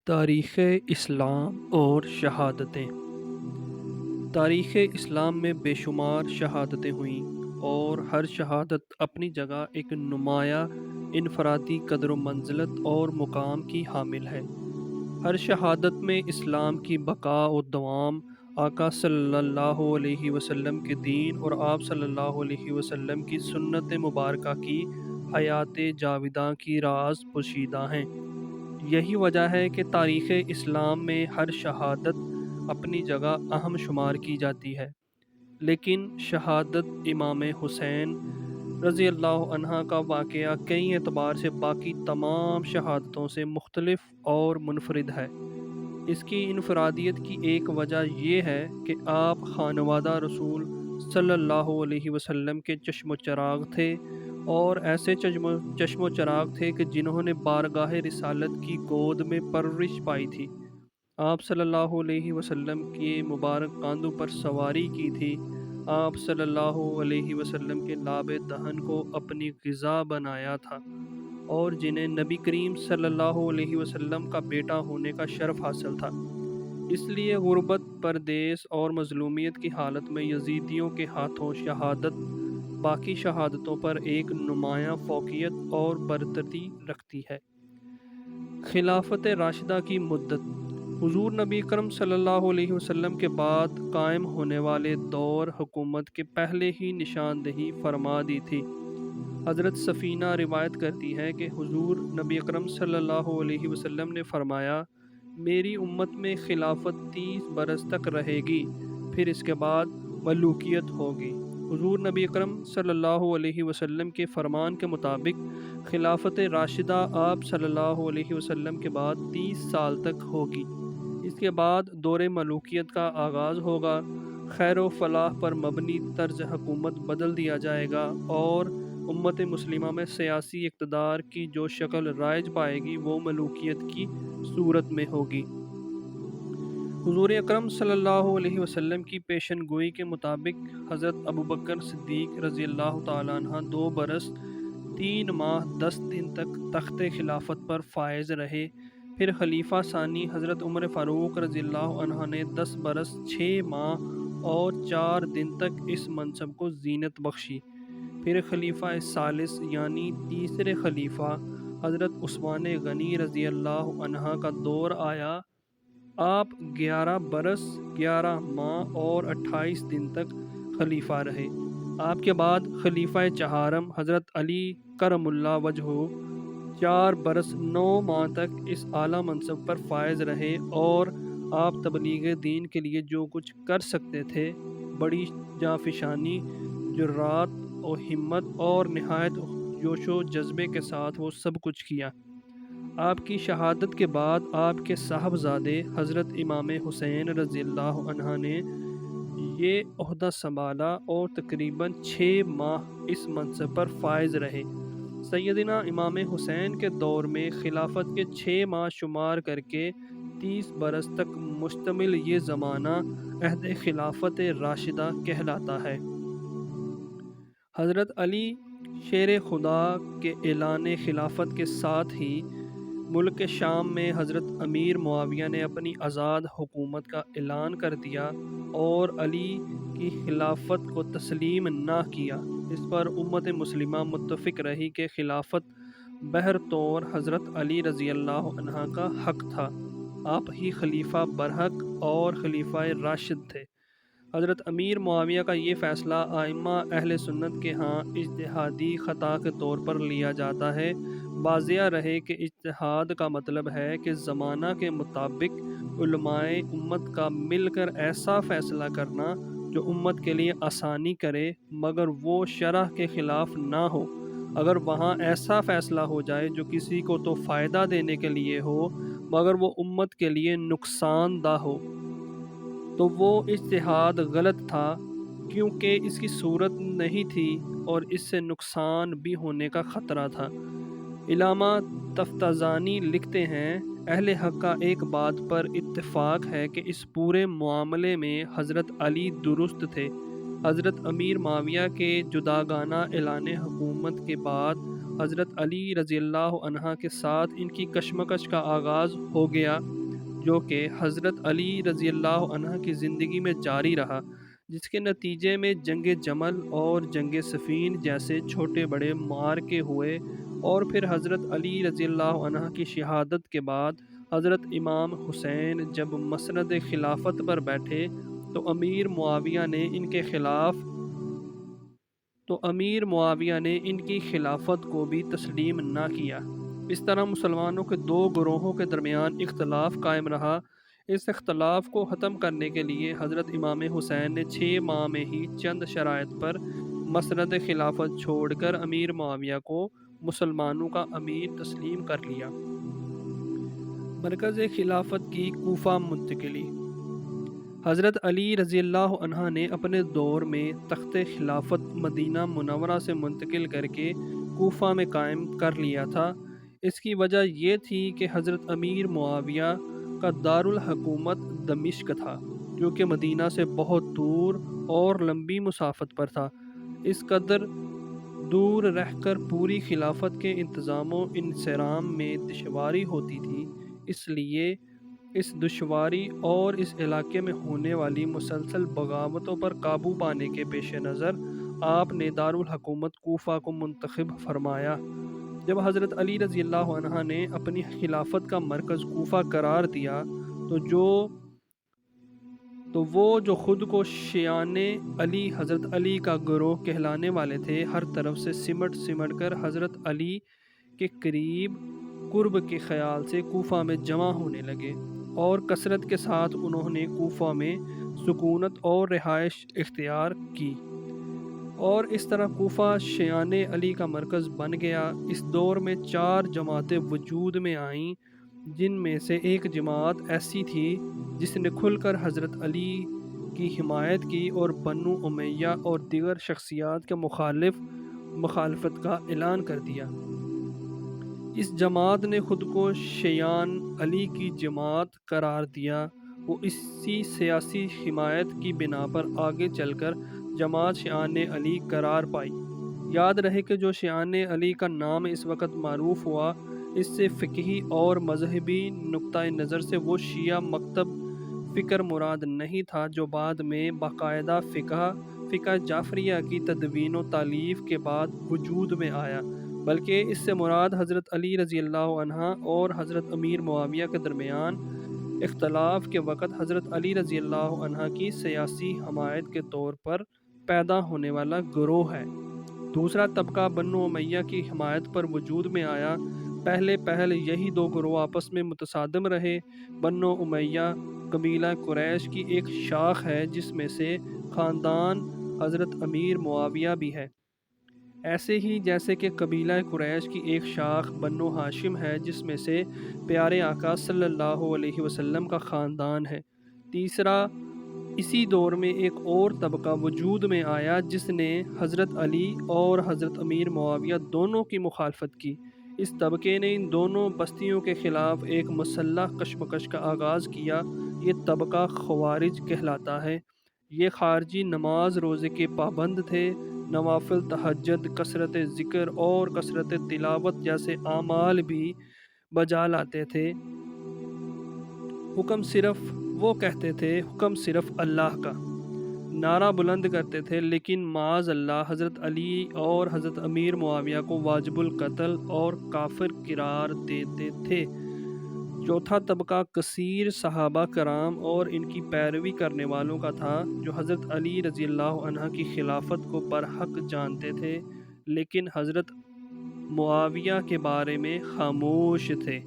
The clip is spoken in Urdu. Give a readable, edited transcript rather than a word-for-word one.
تاریخ اسلام اور شہادتیں۔ تاریخ اسلام میں بے شمار شہادتیں ہوئیں اور ہر شہادت اپنی جگہ ایک نمایاں انفرادی قدر و منزلت اور مقام کی حامل ہے۔ ہر شہادت میں اسلام کی بقا و دوام، آقا صلی اللہ علیہ وسلم کے دین اور آپ صلی اللہ علیہ وسلم کی سنت مبارکہ کی حیات جاوداں کی راز پوشیدہ ہیں۔ یہی وجہ ہے کہ تاریخ اسلام میں ہر شہادت اپنی جگہ اہم شمار کی جاتی ہے، لیکن شہادت امام حسین رضی اللہ عنہ کا واقعہ کئی اعتبار سے باقی تمام شہادتوں سے مختلف اور منفرد ہے۔ اس کی انفرادیت کی ایک وجہ یہ ہے کہ آپ خانوادہ رسول صلی اللہ علیہ وسلم کے چشم و چراغ تھے، اور ایسے چشم و چراغ تھے کہ جنہوں نے بارگاہ رسالت کی گود میں پرورش پائی تھی۔ آپ صلی اللہ علیہ وسلم کے مبارک کاندھوں پر سواری کی تھی۔ آپ صلی اللہ علیہ وسلم کے لاب دہن کو اپنی غذا بنایا تھا، اور جنہیں نبی کریم صلی اللہ علیہ وسلم کا بیٹا ہونے کا شرف حاصل تھا۔ اس لیے غربت، پردیس اور مظلومیت کی حالت میں یزیدیوں کے ہاتھوں شہادت باقی شہادتوں پر ایک نمایاں فوقیت اور برتری رکھتی ہے۔ خلافت راشدہ کی مدت۔ حضور نبی اکرم صلی اللہ علیہ وسلم کے بعد قائم ہونے والے دور حکومت کے پہلے ہی نشاندہی فرما دی تھی۔ حضرت سفینہ روایت کرتی ہے کہ حضور نبی اکرم صلی اللہ علیہ وسلم نے فرمایا، میری امت میں خلافت 30 برس تک رہے گی، پھر اس کے بعد ملوکیت ہوگی۔ حضور نبی اکرم صلی اللہ علیہ وسلم کے فرمان کے مطابق خلافت راشدہ آپ صلی اللہ علیہ وسلم کے بعد 30 سال تک ہوگی۔ اس کے بعد دور ملوکیت کا آغاز ہوگا۔ خیر و فلاح پر مبنی طرز حکومت بدل دیا جائے گا، اور امت مسلمہ میں سیاسی اقتدار کی جو شکل رائج پائے گی وہ ملوکیت کی صورت میں ہوگی۔ حضور اکرم صلی اللہ علیہ وسلم کی پیشن گوئی کے مطابق حضرت ابوبکر صدیق رضی اللہ تعالیٰ عنہ 2 برس 3 ماہ 10 دن تک تخت خلافت پر فائز رہے۔ پھر خلیفہ ثانی حضرت عمر فاروق رضی اللہ عنہ نے 10 برس 6 ماہ اور 4 دن تک اس منصب کو زینت بخشی۔ پھر خلیفہ ثالث یعنی تیسرے خلیفہ حضرت عثمان غنی رضی اللہ عنہ کا دور آیا۔ آپ 11 برس 11 ماہ اور 28 دن تک خلیفہ رہے۔ آپ کے بعد خلیفہ چہارم حضرت علی کرم اللہ وجہہ 4 برس 9 ماہ تک اس اعلیٰ منصب پر فائز رہے، اور آپ تبلیغ دین کے لیے جو کچھ کر سکتے تھے بڑی جانفشانی، جرات و ہمت اور نہایت جوش و جذبے کے ساتھ وہ سب کچھ کیا۔ آپ کی شہادت کے بعد آپ کے صاحبزادے حضرت امام حسین رضی اللہ عنہ نے یہ عہدہ سنبھالا اور تقریباً 6 ماہ اس منصب پر فائز رہے۔ سیدنا امام حسین کے دور میں خلافت کے 6 ماہ شمار کر کے 30 برس تک مشتمل یہ زمانہ عہد خلافت راشدہ کہلاتا ہے۔ حضرت علی شیر خدا کے اعلان خلافت کے ساتھ ہی ملک شام میں حضرت امیر معاویہ نے اپنی آزاد حکومت کا اعلان کر دیا اور علی کی خلافت کو تسلیم نہ کیا۔ اس پر امت مسلمہ متفق رہی کہ خلافت بہر طور حضرت علی رضی اللہ عنہ کا حق تھا۔ آپ ہی خلیفہ برحق اور خلیفہ راشد تھے۔ حضرت امیر معاویہ کا یہ فیصلہ ائمہ اہل سنت کے ہاں اجتہادی خطا کے طور پر لیا جاتا ہے۔ واضح رہے کہ اجتہاد کا مطلب ہے کہ زمانہ کے مطابق علماء امت کا مل کر ایسا فیصلہ کرنا جو امت کے لیے آسانی کرے مگر وہ شرع کے خلاف نہ ہو۔ اگر وہاں ایسا فیصلہ ہو جائے جو کسی کو تو فائدہ دینے کے لیے ہو مگر وہ امت کے لیے نقصان دہ ہو، تو وہ اجتہاد غلط تھا، کیونکہ اس کی صورت نہیں تھی اور اس سے نقصان بھی ہونے کا خطرہ تھا۔ علامہ تفتازانی لکھتے ہیں، اہل حق کا ایک بات پر اتفاق ہے کہ اس پورے معاملے میں حضرت علی درست تھے۔ حضرت امیر معاویہ کے جداگانہ اعلان حکومت کے بعد حضرت علی رضی اللہ عنہ کے ساتھ ان کی کشمکش کا آغاز ہو گیا۔ جو کہ حضرت علی رضی اللہ عنہ کی زندگی میں جاری رہا، جس کے نتیجے میں جنگ جمل اور جنگ صفین جیسے چھوٹے بڑے معرکے ہوئے، اور پھر حضرت علی رضی اللہ عنہ کی شہادت کے بعد حضرت امام حسین جب مسند خلافت پر بیٹھے تو امیر معاویہ نے ان کی خلافت کو بھی تسلیم نہ کیا۔ اس طرح مسلمانوں کے دو گروہوں کے درمیان اختلاف قائم رہا۔ اس اختلاف کو ختم کرنے کے لیے حضرت امام حسین نے 6 ماہ میں ہی چند شرائط پر مسند خلافت چھوڑ کر امیر معاویہ کو مسلمانوں کا امیر تسلیم کر لیا۔ مرکز خلافت کی کوفہ منتقلی۔ حضرت علی رضی اللہ عنہ نے اپنے دور میں تخت خلافت مدینہ منورہ سے منتقل کر کے کوفہ میں قائم کر لیا تھا۔ اس کی وجہ یہ تھی کہ حضرت امیر معاویہ کا دارالحکومت دمشق تھا، جو کہ مدینہ سے بہت دور اور لمبی مسافت پر تھا۔ اس قدر دور رہ کر پوری خلافت کے انتظام و انصرام میں دشواری ہوتی تھی، اس لیے اس دشواری اور اس علاقے میں ہونے والی مسلسل بغاوتوں پر قابو پانے کے پیش نظر آپ نے دارالحکومت کوفہ کو منتخب فرمایا۔ جب حضرت علی رضی اللہ عنہ نے اپنی خلافت کا مرکز کوفہ قرار دیا تو وہ جو خود کو شیعان علی حضرت علی کا گروہ کہلانے والے تھے، ہر طرف سے سمٹ کر حضرت علی کے قرب کے خیال سے کوفہ میں جمع ہونے لگے، اور کثرت کے ساتھ انہوں نے کوفہ میں سکونت اور رہائش اختیار کی، اور اس طرح کوفہ شیعان علی کا مرکز بن گیا۔ اس دور میں 4 جماعتیں وجود میں آئیں، جن میں سے ایک جماعت ایسی تھی جس نے کھل کر حضرت علی کی حمایت کی اور بنو امیہ اور دیگر شخصیات کے مخالفت کا اعلان کر دیا۔ اس جماعت نے خود کو شیعان علی کی جماعت قرار دیا۔ وہ اسی سیاسی حمایت کی بنا پر آگے چل کر جماعت شیعان علی قرار پائی۔ یاد رہے کہ جو شیعان علی کا نام اس وقت معروف ہوا، اس سے فقہی اور مذہبی نقطۂ نظر سے وہ شیعہ مکتب فکر مراد نہیں تھا جو بعد میں باقاعدہ فقہ جعفریہ کی تدوین و تالیف کے بعد وجود میں آیا، بلکہ اس سے مراد حضرت علی رضی اللہ عنہ اور حضرت امیر معاویہ کے درمیان اختلاف کے وقت حضرت علی رضی اللہ عنہ کی سیاسی حمایت کے طور پر پیدا ہونے والا گروہ ہے۔ دوسرا طبقہ بنو امیہ کی حمایت پر وجود میں آیا۔ پہلے یہی 2 گروہ آپس میں متصادم رہے۔ بنو امیہ قبیلہ قریش کی ایک شاخ ہے جس میں سے خاندان حضرت امیر معاویہ بھی ہے، ایسے ہی جیسے کہ قبیلہ قریش کی ایک شاخ بنو ہاشم ہے جس میں سے پیارے آقا صلی اللہ علیہ وسلم کا خاندان ہے۔ تیسرا، اسی دور میں ایک اور طبقہ وجود میں آیا جس نے حضرت علی اور حضرت امیر معاویہ دونوں کی مخالفت کی۔ اس طبقے نے ان دونوں بستیوں کے خلاف ایک مسلح کشمکش کا آغاز کیا۔ یہ طبقہ خوارج کہلاتا ہے۔ یہ خارجی نماز روزے کے پابند تھے، نوافل، تہجد، کثرت ذکر اور کثرت تلاوت جیسے اعمال بھی بجا لاتے تھے۔ وہ کہتے تھے حکم صرف اللہ کا، نعرہ بلند کرتے تھے، لیکن معاذ اللہ حضرت علی اور حضرت امیر معاویہ کو واجب القتل اور کافر قرار دیتے تھے۔ چوتھا طبقہ کثیر صحابہ کرام اور ان کی پیروی کرنے والوں کا تھا، جو حضرت علی رضی اللہ عنہ کی خلافت کو برحق جانتے تھے، لیکن حضرت معاویہ کے بارے میں خاموش تھے۔